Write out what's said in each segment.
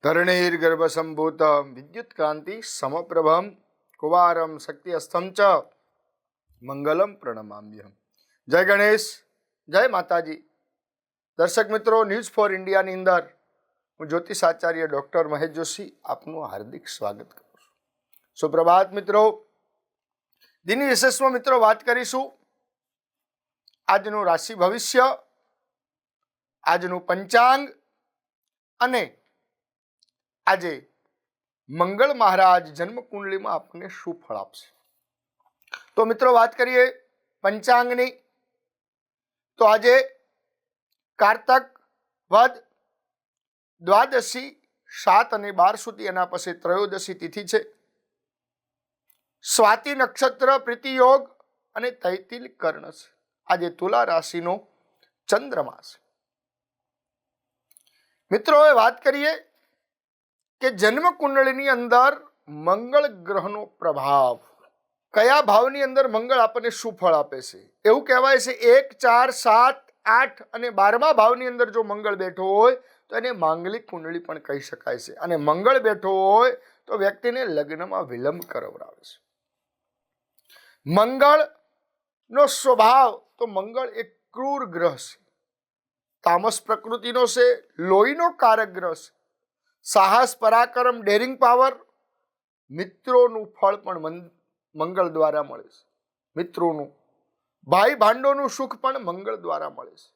ધરણીર્ગર્ભસંભૂતમ વિદ્યુત્ક્રાંતિ સમપ્રભમ કુવારમ શક્તિ અસ્તમ ચ મંગલમ પ્રણમામ્યહમ. જય ગણેશ, જય માતાજી. દર્શક મિત્રો, ન્યૂઝ ફોર ઇન્ડિયાની અંદર હું જ્યોતિષ આચાર્ય ડૉક્ટર મહેશ જોશી આપનું હાર્દિક સ્વાગત કરું છું. સુપ્રભાત મિત્રો. દિનની વિશેષમાં મિત્રો વાત કરીશું આજનું રાશિ ભવિષ્ય, આજનું પંચાંગ અને આજે મંગળ મહારાજ જન્મ કુંડલીમાં આપણને શું ફળ આપશે. તો મિત્રો વાત કરીએ પંચાંગની. તો આજે કારતક વદ દ્વાદશી 7 અને 12 સુધી, એના પછી ત્રયોદશી તિથિ છે. સ્વાતિ નક્ષત્ર, પ્રીતિ યોગ અને તૈતિલ કર્ણ છે. આજે તુલા રાશિનો ચંદ્રમા છે. મિત્રો હવે વાત કરીએ કે જન્મ કુંડળીની અંદર મંગળ ગ્રહનો પ્રભાવ, કયા ભાવની અંદર મંગળ આપણને શું ફળ આપે છે. એવું કહેવાય છે 1, 4, 7, 8 અને 12મા ભાવની અંદર જો મંગળ બેઠો હોય તો એને માંગલિક કુંડળી પણ કહી શકાય છે. અને મંગળ બેઠો હોય તો વ્યક્તિને લગ્નમાં વિલંબ કરાવડાવે છે. મંગળનો સ્વભાવ, તો મંગળ એક ક્રૂર ગ્રહ છે, તામસ પ્રકૃતિનો છે, લોહીનો કારક ગ્રહ છે. સાહસ, પરાક્રમ, ડેરિંગ પાવર, મિત્રોનું ફળ પણ મંગળ દ્વારા મળે છે. મિત્રોનું, ભાઈ ભાંડોનું સુખ પણ મંગળ દ્વારા મળે છે.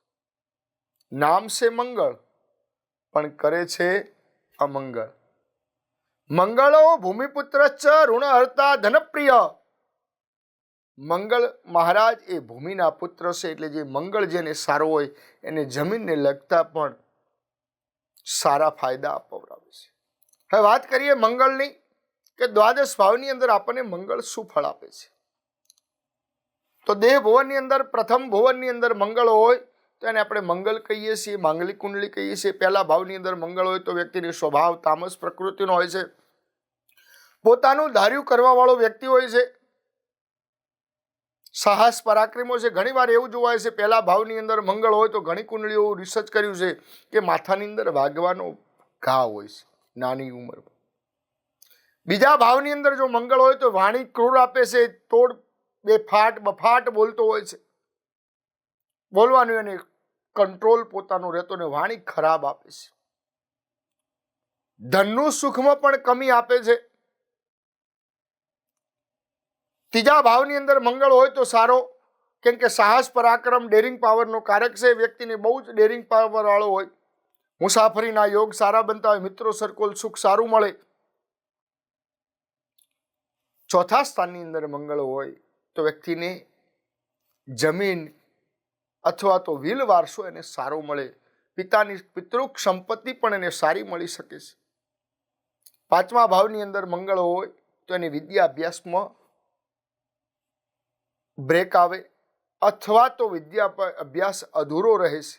નામ છે મંગળ પણ કરે છે અમંગળ. મંગળો ભૂમિપુત્ર ચ ઋણહર્તા ધનપ્રિય. મંગળ મહારાજ એ ભૂમિના પુત્ર છે, એટલે જે મંગળ જેને સારો હોય એને જમીનને લગતા પણ સારા ફાયદા અપાવડાવે છે. હવે વાત કરીએ મંગળની કે દ્વાદશ ભાવની અંદર આપણને મંગળ શું ફળ આપે છે. તો દેહ ભુવનની અંદર, પ્રથમ ભુવનની અંદર મંગળ હોય તો એને આપણે મંગળ કહીએ છીએ, માંગલિક કુંડળી કહીએ છીએ. પહેલા ભાવની અંદર મંગળ હોય તો વ્યક્તિનો સ્વભાવ તામસ પ્રકૃતિનો હોય છે, પોતાનું ધાર્યું કરવા વાળો વ્યક્તિ હોય છે, સાહસ પરાક્રમો છે. ઘણી વાર એવું જોવાય છે પહેલા ભાવની અંદર મંગળ હોય તો ઘણી કુંડળીઓ રિસર્ચ કર્યું છે કે માથાની અંદર વાગવાનો ઘા હોય છે નાની ઉંમરમાં. બીજા ભાવની અંદર જો મંગળ હોય તો વાણી ક્રૂર આપે છે, તોડ બેફાટ બફાટ બોલતો હોય છે, બોલવાનું એને કંટ્રોલ પોતાનો રહેતો ને વાણી ખરાબ આપે છે. ધનનું સુખમાં પણ કમી આપે છે. ત્રીજા ભાવની અંદર મંગળ હોય તો સારો, કેમ કે સાહસ પરાક્રમ ડેરિંગ પાવરનો કારક છે. વ્યક્તિને બહુ જ ડેરિંગ પાવર વાળો હોય, મુસાફરીના યોગ સારા બનતા હોય, મિત્રો સર્કલ સુખ સારું મળે. ચોથા સ્થાનની અંદર મંગળ હોય તો વ્યક્તિને જમીન અથવા તો વિલ વારસો એને સારો મળે. પિતાની પિતૃક સંપત્તિ પણ એને સારી મળી શકે છે. પાંચમા ભાવની અંદર મંગળ હોય તો એને વિદ્યા અભ્યાસમાં બ્રેક આવે અથવા તો વિદ્યા અભ્યાસ અધૂરો રહે છે.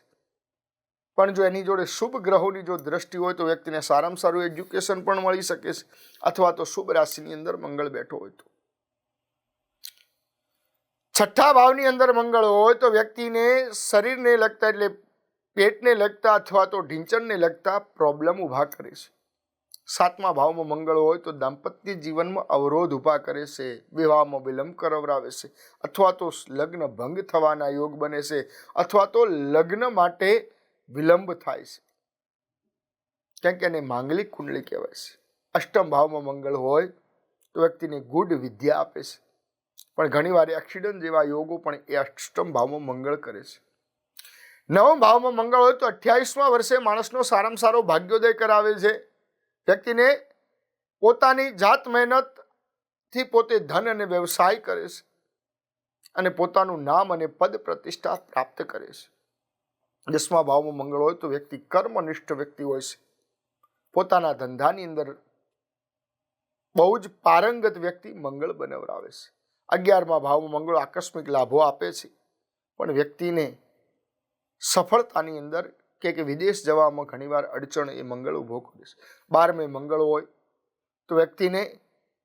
પણ જો એની જોડે શુભ ગ્રહોની જો દ્રષ્ટિ હોય તો વ્યક્તિને સારામાં સારું એજ્યુકેશન પણ મળી શકે છે. અથવા તો શુભ રાશિની અંદર મંગળ બેઠો હોય તો. છઠ્ઠા ભાવની અંદર મંગળ હોય તો વ્યક્તિને શરીરને લગતા, એટલે પેટને લગતા અથવા તો ઢીંચણને લગતા પ્રોબ્લેમ ઊભા કરે છે. સાતમા ભાવમાં મંગળ હોય તો દાંપત્ય જીવનમાં અવરોધ ઊભા કરે છે, વિવાહમાં વિલંબ કરાવડાવે છે, અથવા તો લગ્ન ભંગ થવાના યોગ બને છે, અથવા તો લગ્ન માટે વિલંબ થાય છે, કેમ કે એને માંગલિક કુંડળી કહેવાય છે. અષ્ટમ ભાવમાં મંગળ હોય તો વ્યક્તિને ગુડ વિદ્યા આપે છે, પણ ઘણીવાર એક્સિડન્ટ જેવા યોગો પણ એ અષ્ટમ ભાવમાં મંગળ કરે છે. નવમ ભાવમાં મંગળ હોય તો 28મા વર્ષે માણસનો સારામાં સારો ભાગ્યોદય કરાવે છે. વ્યક્તિને પોતાની જાત મહેનતથી પોતે ધન અને વ્યવસાય કરે છે અને પોતાનું નામ અને પદ પ્રતિષ્ઠા પ્રાપ્ત કરે છે. 10મા ભાવમાં મંગળ હોય તો વ્યક્તિ કર્મનિષ્ઠ વ્યક્તિ હોય છે, પોતાના ધંધાની અંદર બહુ જ પારંગત વ્યક્તિ મંગળ બનાવરાવે છે. 11મા ભાવમાં મંગળ આકસ્મિક લાભો આપે છે, પણ વ્યક્તિને સફળતાની અંદર કે વિદેશ જવામાં ઘણીવાર અડચણ એ મંગળ ઊભો કરે છે. 12મે મંગળ હોય તો વ્યક્તિને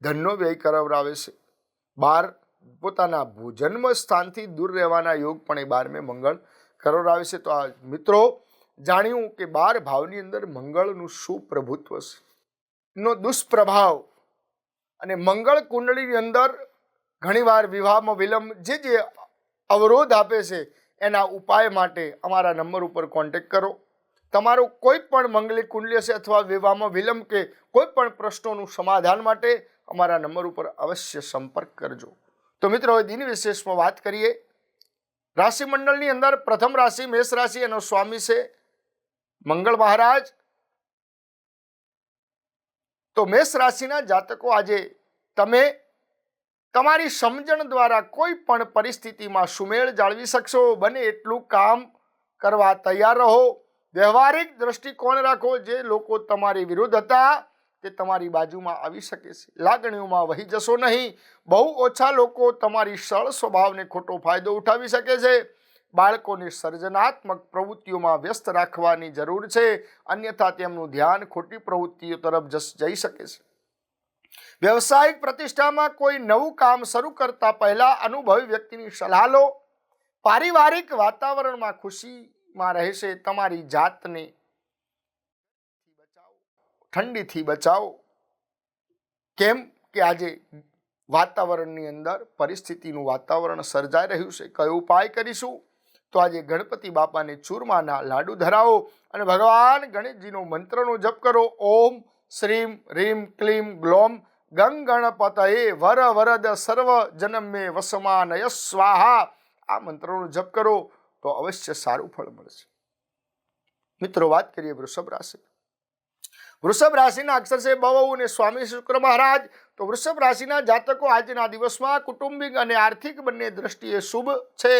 ધનનો વ્યય કરાવરાવે છે. 12 પોતાના જન્મ સ્થાનથી દૂર રહેવાના યોગ પણ એ 12મે મંગળ કરાવરાવે છે. તો આ મિત્રો જાણ્યું કે 12 ભાવની અંદર મંગળનું શું પ્રભુત્વ છે, નો દુષ્પ્રભાવ, અને મંગળ કુંડળીની અંદર ઘણીવાર વિવાહમાં વિલંબ જે અવરોધ આપે છે એના ઉપાય માટે અમારા નંબર ઉપર કોન્ટેક્ટ કરો. તમારું કોઈ પણ મંગલિક કુંડલી હશે અથવા વિવાહમાં વિલંબ કે કોઈ પણ પ્રશ્નોનું સમાધાન માટે અમારા નંબર ઉપર અવશ્ય સંપર્ક કરજો. તો મિત્રો, હવે દિન વિશેષમાં વાત કરીએ. રાશિ મંડળની અંદર પ્રથમ રાશિ મેષ રાશિ, એનો સ્વામી છે મંગળ મહારાજ. તો મેષ રાશિના જાતકો, આજે તમે તમારી સમજણ દ્વારા કોઈ પણ પરિસ્થિતિમાં સુમેળ જાળવી શકશો. બને એટલું કામ કરવા તૈયાર રહો. વ્યવહારિક દ્રષ્ટિકોણ રાખો. જે લોકો તમારી વિરુદ્ધ હતા તે તમારી બાજુમાં આવી શકે છે. લાગણીઓમાં વહી જશો નહીં. બહુ ઓછા લોકો તમારી સરળ સ્વભાવને ખોટો ફાયદો ઉઠાવી શકે છે. બાળકોને સર્જનાત્મક પ્રવૃત્તિઓમાં વ્યસ્ત રાખવાની જરૂર છે, અન્યથા તેમનું ધ્યાન ખોટી પ્રવૃત્તિઓ તરફ જઈ શકે છે. વ્યવસાયિક પ્રતિષ્ઠામાં કોઈ નવું કામ શરૂ કરતા પહેલા અનુભવી વ્યક્તિની સલાહ લો. પારિવારિક વાતાવરણમાં ખુશીમાં રહેશે. તમારી જાતને ઠંડીથી બચાવો. કેમ કે આજે વાતાવરણની અંદર પરિસ્થિતિનું વાતાવરણ સર્જાઈ રહ્યું છે. કયો ઉપાય કરીશું? તો આજે ગણપતિ બાપાને ચૂરમાના લાડુ ધરાવો અને ભગવાન ગણેશજીનો મંત્રનો જપ કરો. ઓમ શ્રીમ રીમ ક્લીમ ગ્લોમ ગંગ ગણપતયે વર વરદ સર્વ જન્મે વસમાનય સ્વાહા. આ મંત્રનો જપ કરો તો અવશ્ય સારું ફળ મળશે. મિત્રો, વાત કરીએ વૃષભ રાશિ. વૃષભ રાશિના અક્ષર છે બહુ અને સ્વામી શુક્ર મહારાજ. તો વૃષભ રાશિના જાતકો, આજના દિવસમાં કુટુંબિક અને આર્થિક બંને દ્રષ્ટિએ શુભ છે.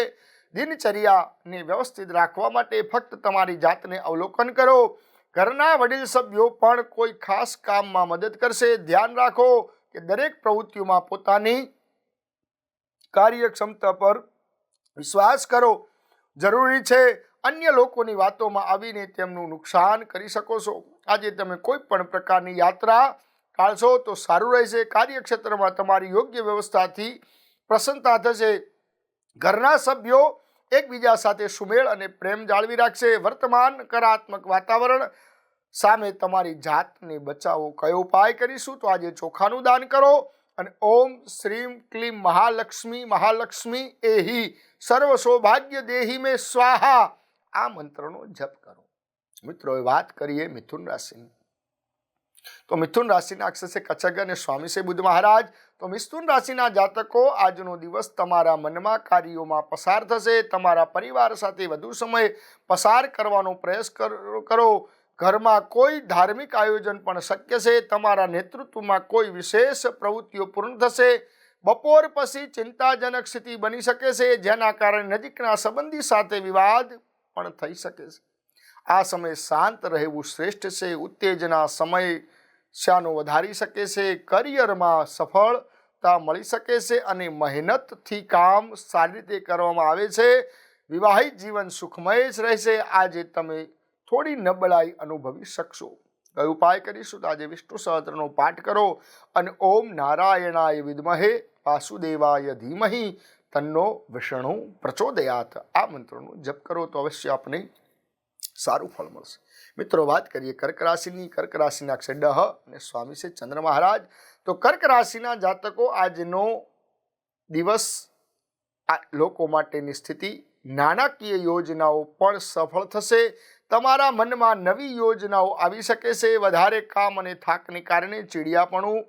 દિનચર્યાને વ્યવસ્થિત રાખવા માટે ફક્ત તમારી જાતને અવલોકન કરો. ઘરના વડીલ સભ્યો પણ કોઈ ખાસ કામમાં મદદ કરશે. ધ્યાન રાખો કે દરેક પ્રવૃત્તિઓમાં પોતાની કાર્યક્ષમતા પર વિશ્વાસ કરો. જરૂરી છે અન્ય લોકોની વાતોમાં આવીને તેમનું નુકસાન કરી શકો છો. આજે તમે કોઈ પણ પ્રકારની યાત્રા ટાળશો તો સારું રહેશે. કાર્યક્ષેત્રમાં તમારી યોગ્ય વ્યવસ્થાથી પ્રસન્નતા થશે. ઘરના સભ્યો એકબીજા સાથે સુમેળ અને પ્રેમ જાળવી રાખશે. વર્તમાન નકારાત્મક વાતાવરણ સામે તમારી જાતને બચાવો. કયો ઉપાય કરીશું? તો આજે ચોખાનું દાન કરો અને ઓમ શ્રીમ ક્લીમ મહાલક્ષ્મી એહી સર્વ સૌભાગ્ય દેહી મેં સ્વાહા આ મંત્રનો જપ કરો. મિત્રો, વાત કરીએ મિથુન રાશિની. તો મિથુન રાશિના અક્ષર છે કચગ અને સ્વામી છે બુધ મહારાજ. તો મિથુન રાશિના જાતકો, આજનો દિવસ તમારા મનમાં કાર્યોમાં પસાર થશે. તમારા પરિવાર સાથે વધુ સમય પસાર કરવાનો પ્રયાસ કરો. ઘરમાં કોઈ ધાર્મિક આયોજન પણ શક્ય છે. તમારા નેતૃત્વમાં કોઈ વિશેષ પ્રવૃત્તિઓ પૂર્ણ થશે. બપોર પછી ચિંતાજનક સ્થિતિ બની શકે છે, જેના કારણે નજીકના સંબંધી સાથે વિવાદ પણ થઈ શકે છે. આ સમય શાંત રહેવું શ્રેષ્ઠ છે. ઉત્તેજના સમસ્યાનો વધારી શકે છે. કરિયરમાં સફળતા મળી શકે છે અને મહેનતથી કામ સારી રીતે કરવામાં આવે છે. વિવાહિત જીવન સુખમય જ રહેશે. આજે તમે થોડી નબળાઈ અનુભવી શકશો. કયો ઉપાય કરીશું? તો આજે વિષ્ણુ સહસ્ત્રનો પાઠ કરો અને ઓમ નારાયણાય વિદ્મહે વાસુદેવાય ધીમહિ તન્નો વિષ્ણુ પ્રચોદયાત આ મંત્રનો જપ કરો તો અવશ્ય આપણે સારું ફળ મળશે. મિત્રો, વાત કરીએ કર્ક રાશિની. કર્ક રાશિના અક્ષર ડહ અને સ્વામી છે ચંદ્ર મહારાજ. તો કર્ક રાશિના જાતકો, આજનો દિવસ લોકો માટેની સ્થિતિ, નાણાકીય યોજનાઓ પણ સફળ થશે. તમારા મનમાં નવી યોજનાઓ આવી શકે છે. વધારે કામ અને થાકને કારણે ચીડિયાપણું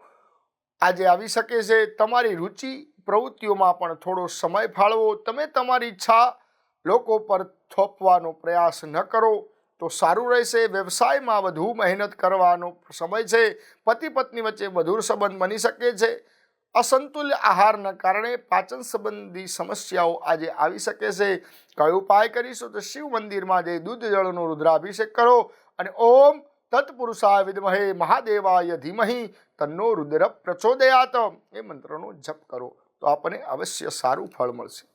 આજે આવી શકે છે. તમારી રુચિ પ્રવૃત્તિઓમાં પણ થોડો સમય ફાળવો. તમે તમારી ઈચ્છા લોકો પર થોપવાનો પ્રયાસ ન કરો તો સારું રહેશે. વ્યવસાયમાં વધુ મહેનત કરવાનો સમય છે. પતિ પત્ની વચ્ચે મધુર સંબંધ બની શકે છે. અસંતુલિત આહારના કારણે પાચન સંબંધી સમસ્યાઓ આજે આવી શકે છે. કયો ઉપાય કરીશું? તો શિવ મંદિરમાં જઈ દૂધ જળનો રુદ્રાભિષેક કરો અને ઓમ તત્પુરુષાય વિદ્મહે મહાદેવાય ધીમહિ તન્નો રુદ્ર પ્રચોદયાત એ મંત્રનો જપ કરો તો આપણને અવશ્ય સારું ફળ મળશે.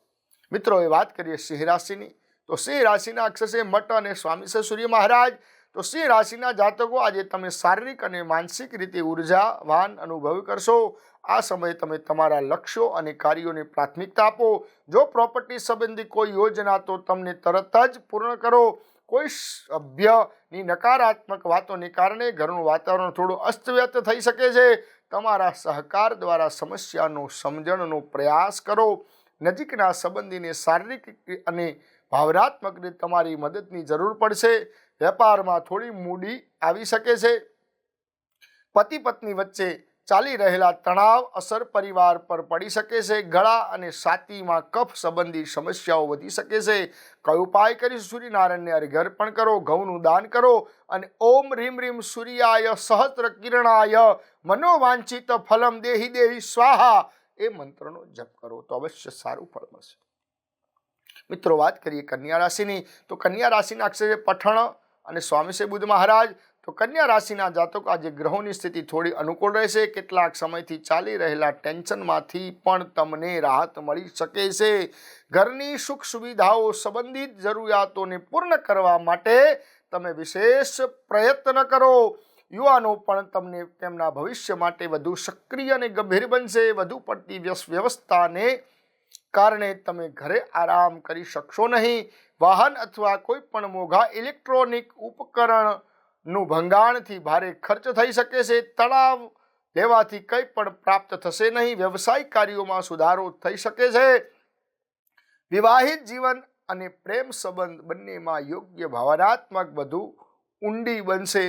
મિત્રો, એ વાત કરીએ સિંહ રાશિની. તો સિંહ રાશિના અક્ષર છે મટ અને સ્વામી છે સૂર્ય મહારાજ. તો સિંહ રાશિના જાતકો, આજે તમે શારીરિક અને માનસિક રીતે ઉર્જાવાન અનુભવ કરશો. આ સમયે તમે તમારા લક્ષ્યો અને કાર્યોને પ્રાથમિકતા આપો. જો પ્રોપર્ટી સંબંધી કોઈ યોજના તો તમને તરત જ પૂર્ણ કરો. કોઈ સભ્યની નકારાત્મક વાતોને કારણે ઘરનું વાતાવરણ થોડું અસ્તવ્યસ્ત થઈ શકે છે. તમારા સહકાર દ્વારા સમસ્યાનો સમજણનો પ્રયાસ કરો. નજીકના સંબંધીને શારીરિક અને ભાવનાત્મક રીતે તમારી મદદની જરૂર પડશે. વેપારમાં થોડી મૂડી આવી શકે છે. પતિ પત્ની વચ્ચે ચાલી રહેલા તણાવ અસર પરિવાર પર પડી શકે છે. ગળા અને છાતીમાં કફ સંબંધી સમસ્યાઓ વધી શકે છે. કયો ઉપાય કરીશું? સૂર્યનારાયણને અર્ઘ્ય અર્પણ કરો, ઘઉંનું દાન કરો અને ઓમ રીમ રીમ સૂર્યાય સહસ્ત્ર કિરણાય મનોવાંછિત ફલમ દેહી દેહી સ્વાહા એ મંત્રનો જપ કરો તો અવશ્ય સારું ફળ મળશે. મિત્રો, વાત કરીએ કન્યા રાશિની તો કન્યા રાશિના અક્ષર છે પઠણ અને સ્વામી છે બુધ મહારાજ. તો કન્યા રાશિના જાતકો આજે ગ્રહોની સ્થિતિ થોડી અનુકૂળ રહેશે. કેટલાક સમયથી ચાલી રહેલા ટેન્શનમાંથી પણ તમને રાહત મળી શકે છે. ઘરની સુખ સુવિધાઓ સંબંધિત જરૂરિયાતોને પૂર્ણ કરવા માટે તમે વિશેષ પ્રયત્ન કરો. યુવાનો પણ તમને તેમના ભવિષ્ય માટે વધુ સક્રિય અને ગંભીર બનશે. વધુ પડતી વ્યવસ્થાને કારણે તમે ઘરે આરામ કરી શકશો નહીં. વાહન અથવા કોઈ પણ મોંઘા ઇલેક્ટ્રોનિક ઉપકરણનું ભંગાણથી ભારે ખર્ચ થઈ શકે છે. તણાવ લેવાથી કંઈ પણ પ્રાપ્ત થશે નહીં. વ્યવસાયિક કાર્યોમાં સુધારો થઈ શકે છે. વિવાહિત જીવન અને પ્રેમ સંબંધ બંનેમાં યોગ્ય ભાવનાત્મક વધુ ઊંડી બનશે.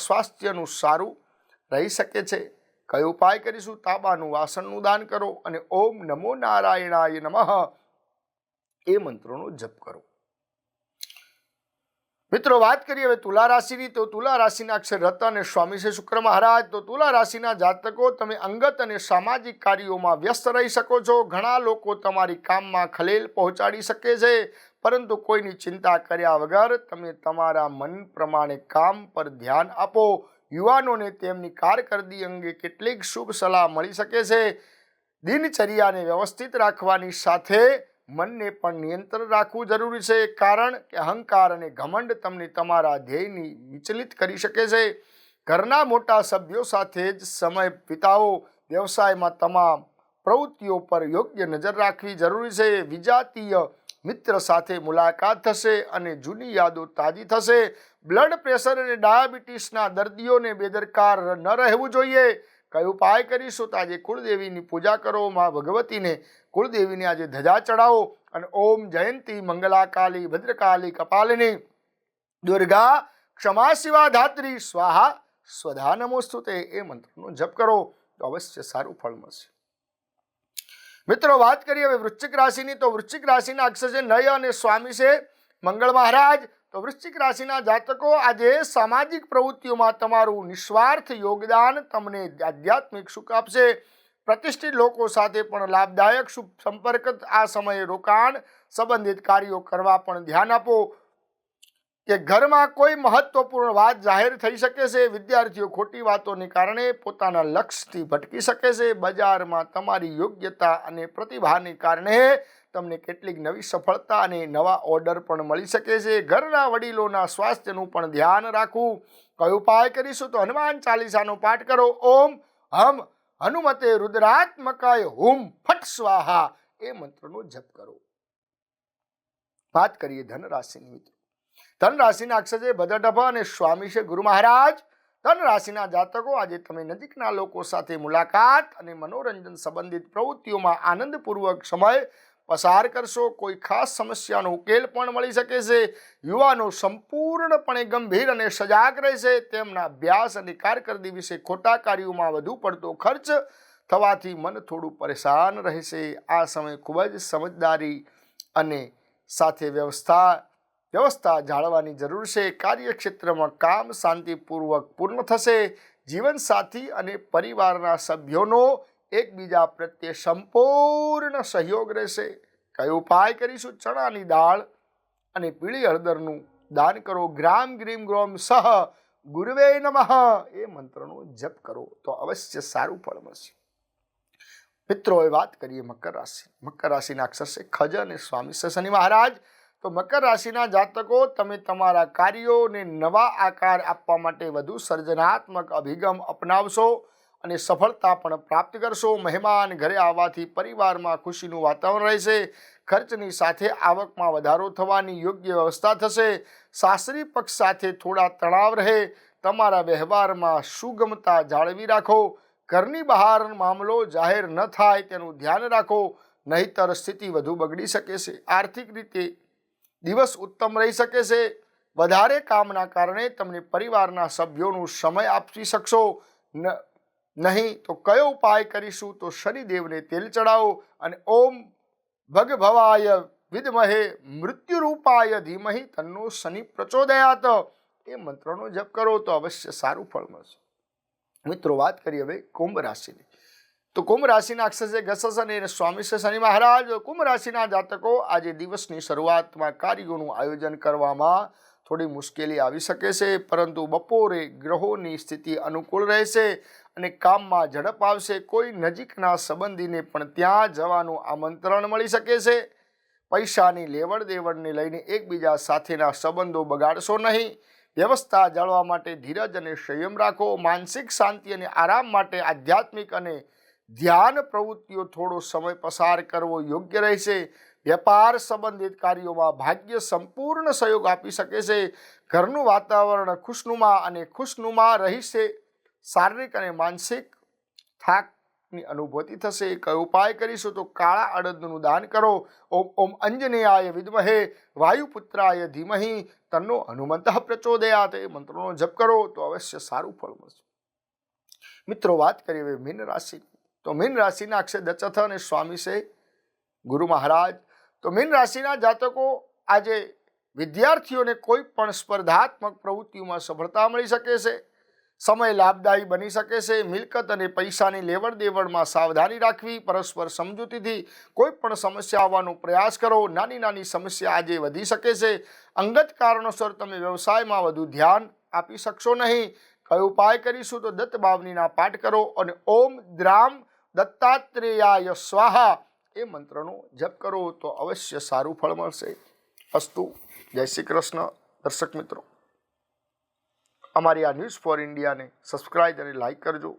સ્વાસ્થ્યનું સારું રહી શકે છે. કયો ઉપાય કરીશું? તાંબાનું વાસણનું દાન કરો અને ઓમ નમો નારાયણાય નમઃ એ મંત્રોનો જપ કરો. મિત્રો, વાત કરીએ હવે તુલા રાશિની તો તુલા રાશિના અક્ષર રત અને સ્વામી છે શુક્ર મહારાજ. તો તુલા રાશિના જાતકો તમે અંગત અને સામાજિક કાર્યોમાં વ્યસ્ત રહી શકો છો. ઘણા લોકો તમારી કામમાં ખલેલ પહોંચાડી શકે છે, પરંતુ કોઈની ચિંતા કર્યા વગર તમે તમારા મન પ્રમાણે કામ પર ધ્યાન આપો. યુવાનોને તેમની કારકિર્દી અંગે કેટલીક શુભ સલાહ મળી શકે છે. દિનચર્યાને વ્યવસ્થિત રાખવાની સાથે મનને પણ નિયંત્રણ રાખવું જરૂરી છે, કારણ કે અહંકાર અને ઘમંડ તમને તમારા ધ્યેયની વિચલિત કરી શકે છે. ઘરના મોટા સભ્યો સાથે જ સમય વિતાવો. વ્યવસાયમાં તમામ પ્રવૃત્તિઓ પર યોગ્ય નજર રાખવી જરૂરી છે. વિજાતીય મિત્ર સાથે મુલાકાત થશે અને જૂની યાદો તાજી થશે. બ્લડ પ્રેશર અને ડાયાબિટીસના દર્દીઓને બેદરકાર ન રહેવું જોઈએ. કયો ઉપાય કરીશું? તો આજે કુળદેવીની પૂજા કરો. માં ભગવતીને કુળદેવીને આજે ધજા ચડાવો અને ઓમ જયંતી મંગલા કાલી ભદ્રકાલી કપાલિની દુર્ગા ક્ષમા શિવા ધાત્રી સ્વાહા સ્વધા નમોસ્તુતે એ મંત્રનો જપ કરો તો અવશ્ય સારું ફળ મળશે. મિત્રો, વાત કરીએ હવે વૃશ્ચિક રાશિની તો વૃશ્ચિક રાશિના અક્ષર છે નય અને સ્વામી છે મંગળ મહારાજ. તો વૃશ્ચિક રાશિના જાતકો આજે સામાજિક પ્રવૃત્તિઓમાં તમારું નિસ્વાર્થ યોગદાન તમને આધ્યાત્મિક સુખ આપશે. પ્રતિષ્ઠિત લોકો સાથે પણ લાભદાયક શુભ સંપર્ક. આ સમયે રોકાણ સંબંધિત કાર્યો કરવા પણ ધ્યાન આપો કે ઘરમાં કોઈ મહત્વપૂર્ણ વાત જાહેર થઈ શકે છે. વિદ્યાર્થીઓ ખોટી વાતોને કારણે પોતાના લક્ષ્યથી ભટકી શકે છે. બજારમાં તમારી યોગ્યતા અને પ્રતિભાને કારણે તમને કેટલીક નવી સફળતા અને નવા ઓર્ડર પણ મળી શકે છે. ઘરના વડીલોના સ્વાસ્થ્યનું પણ ધ્યાન રાખવું. કયો ઉપાય કરીશું? તો હનુમાન ચાલીસાનો પાઠ કરો. ઓમ હમ હનુમતે રુદ્રાત્મકાય હુમ ફટ સ્વાહા એ મંત્રનો જપ કરો. વાત કરીએ ધન રાશિની મિત્રો. ધન રાશિના અક્ષર છે ભદ્રડભ અને સ્વામી છે ગુરુ મહારાજ. ધન રાશિના જાતકો આજે તમે નજીકના લોકો સાથે મુલાકાત અને મનોરંજન સંબંધિત પ્રવૃત્તિઓમાં આનંદપૂર્વક સમય પસાર કરશો. કોઈ ખાસ સમસ્યાનો ઉકેલ પણ મળી શકે છે. યુવાનો સંપૂર્ણપણે ગંભીર અને સજાગ રહેશે. તેમના અભ્યાસ અને કારકિર્દી વિશે ખોટા કાર્યોમાં વધુ પડતો ખર્ચ થવાથી મન થોડું પરેશાન રહેશે. આ સમય ખૂબ જ સમજદારી અને સાથે વ્યવસ્થા જાળવવાની જરૂર છે. કાર્યક્ષેત્રમાં કામ શાંતિપૂર્વક પૂર્ણ થશે. જીવનસાથી અને પરિવારના સભ્યોનો એકબીજા પ્રત્યે સંપૂર્ણ સહયોગ રહેશે. કયો ઉપાય કરીશું? ચણાની દાળ અને પીળી હળદરનું દાન કરો. ગ્રામ ગ્રીમ ગ્રોમ સહ ગુરુવે નમઃ એ મંત્રનો જપ કરો તો અવશ્ય સારું ફળ મળશે. મિત્રો, હવે વાત કરીએ મકર રાશિ. મકર રાશિના અક્ષર છે ખજ અને સ્વામી છે શનિ મહારાજ. તો મકર રાશિના જાતકો તમે તમારા કાર્યોને નવા આકાર આપવા માટે વધુ સર્જનાત્મક અભિગમ અપનાવશો. અને સફળતા પણ પ્રાપ્ત કરશો. મહેમાન ઘરે આવવાથી પરિવારમાં ખુશીનું વાતાવરણ રહેશે. ખર્ચની સાથે આવકમાં વધારો થવાની યોગ્ય વ્યવસ્થા થશે. સાસરી પક્ષ સાથે થોડા તણાવ રહે. તમારા વ્યવહારમાં સુગમતા જાળવી રાખો. ઘરની બહાર મામલો જાહેર ન થાય તેનું ધ્યાન રાખો, નહીતર સ્થિતિ વધુ બગડી શકે છે. આર્થિક રીતે દિવસ ઉત્તમ રહી શકે છે. વધારે કામના કારણે તમને પરિવારના સભ્યોનું સમય આપી શકશો નહીં. તો કયો ઉપાય કરીશું? તો શનિદેવને તેલ ચડાવો અને ઓમ ભગભવાય વિદ્મહે મૃત્યુરૂપાય ધીમહિ તન્નો શનિ પ્રચોદયાત એ મંત્રનો જપ કરો તો અવશ્ય સારું ફળ મળશે. મિત્રો, વાત કરીએ હવે કુંભ રાશિની. તો કુંભ રાશિના અક્ષર છે ગસસ અને સ્વામી છે શનિ મહારાજ. કુંભ રાશિના જાતકો આજે દિવસની શરૂઆતમાં કાર્યોનું આયોજન કરવામાં થોડી મુશ્કેલી આવી શકે છે, પરંતુ બપોરે ગ્રહોની સ્થિતિ અનુકૂળ રહેશે અને કામમાં ઝડપ આવશે. કોઈ નજીકના સંબંધીને પણ ત્યાં જવાનું આમંત્રણ મળી શકે છે. પૈસાની લેવડ દેવડને લઈને એકબીજા સાથેના સંબંધો બગાડશો નહીં. વ્યવસ્થા જાળવવા માટે ધીરજ અને સંયમ રાખો. માનસિક શાંતિ અને આરામ માટે આધ્યાત્મિક અને ધ્યાન પ્રવૃત્તિઓ થોડો સમય પસાર કરવો યોગ્ય રહેશે. વેપાર સંબંધિત કાર્યોમાં ભાગ્ય સંપૂર્ણ સહયોગ આપી શકે છે. ઘરનું વાતાવરણ ખુશનુમા રહેશે. શારીરિક અને માનસિક થાકની અનુભૂતિ થશે. કયો ઉપાય કરીશું? તો કાળા અડદનું દાન કરો. ઓમ અંજનેયાય વિદ્મહે વાયુપુત્રાય ધીમહિ તન્નો હનુમંતઃ પ્રચોદયાત એ મંત્રનો જપ કરો તો અવશ્ય સારું ફળ મળશે. મિત્રો, વાત કરીએ હવે મીન રાશિ. તો મીન રાશિના અક્ષય દચથ અને સ્વામી છે ગુરુ મહારાજ. તો મીન રાશિના જાતકો આજે વિદ્યાર્થીઓને કોઈ પણ સ્પર્ધાત્મક પ્રવૃત્તિઓમાં સફળતા મળી શકે છે. સમય લાભદાયી બની શકે છે. મિલકત અને પૈસાની લેવડ દેવડમાં સાવધાની રાખવી. પરસ્પર સમજૂતીથી કોઈ પણ સમસ્યા આવવાનો પ્રયાસ કરો. નાની નાની સમસ્યા આજે વધી શકે છે. અંગત કારણોસર તમે વ્યવસાયમાં વધુ ધ્યાન આપી શકશો નહીં. કયો ઉપાય કરીશું? તો દત્ત બાવનીના પાઠ કરો અને ઓમ દ્રામ દત્તાત્રેયાય સ્વાહા એ મંત્રનો જપ કરો તો અવશ્ય સારું ફળ મળશે. અસ્તુ. જય શ્રી કૃષ્ણ. દર્શક મિત્રો, અમારી આ ન્યૂઝ ફોર ઇન્ડિયાને સબસ્ક્રાઇબ અને લાઇક કરજો.